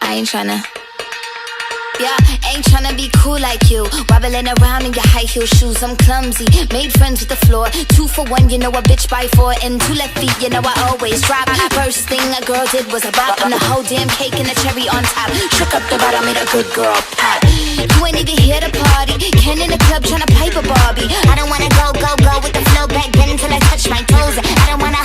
I ain't tryna. Yeah, ain't tryna be cool like you. Wobbling around in your high heel shoes, I'm clumsy. Made friends with the floor. 2 for 1, you know a bitch by 4. And 2 left feet, you know I always drop. First thing a girl did was a bop. And the whole damn cake and the cherry on top. Shook up the bottom, made a good girl pop. You ain't even here to party. Ken in the club tryna pipe a Barbie. I don't wanna go with the flow back then until I touch my toes. I don't wanna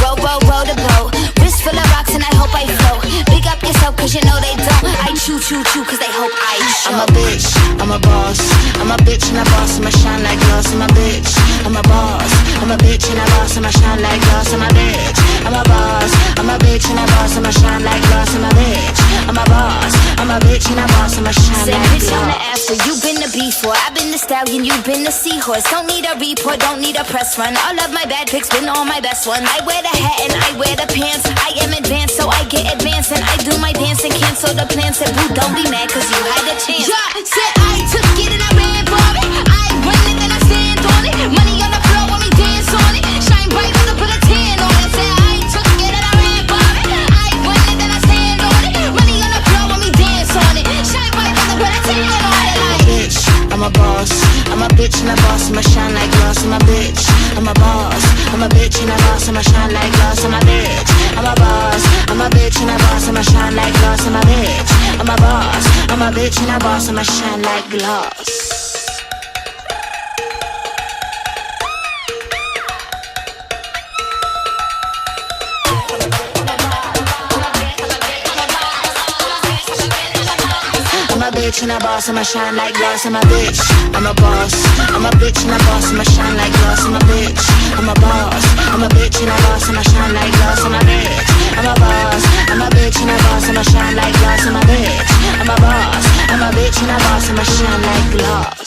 roll the boat. Wrist full of rocks and I hope I float. Big up yourself cause you know they don't. I chew cause they hope I show. I'm a bitch, I'm a boss. I'm a bitch and a boss, I'ma shine like glass. I'm a bitch, I'm a boss. I'm a bitch and a boss, I'ma shine like glass. I'm a bitch, I'm a boss. I'm a bitch and a boss, I'ma shine like glass. I'm a bitch, I'm a boss. I'm a bitch and a boss, I'ma shine Say like bitch glass. on the after, you been the before. I've been the stallion, you been the seahorse. Don't need a report, don't need a press run. All of my bad pics been all my best ones. I wear the hat and I wear the pants. I am advanced, so I get advanced. And I do my dance and cancel the plans. Said boo, don't be mad cause you had a chance. Yeah, said I took it and I ran for it. I run it and I stand on it. Money on the floor when we dance on it. Shine bright as I put a tan on it. Said I took it and I ran for it. I run it and I stand on it. Money on the floor when we dance on it. Shine bright as I put a tan on it. Like bitch, I'm a boss. I'm a bitch and a boss, I'ma shine like glass. I'm a bitch, I'm a boss. I'm a bitch and a boss, I'ma shine like glass. I'm a bitch, I'm a boss. I'm a bitch and a boss, I'ma shine like glass. I'm a bitch, I'm a boss. I'm a bitch and a boss, I'ma shine like glass. I'm a bitch and a boss, I'ma shine like glass. I'm a bitch, I'm a boss. I'm a bitch and a boss, I'ma shine like glass. I'm a bitch, I'm a boss. I'm a bitch and a boss, I'ma shine like glass. I'm a bitch, I'm a boss. I'm a bitch and a boss, I'ma shine like glass. I'm a bitch, I'm a boss. I'm a bitch and a boss, I'ma shine like glass.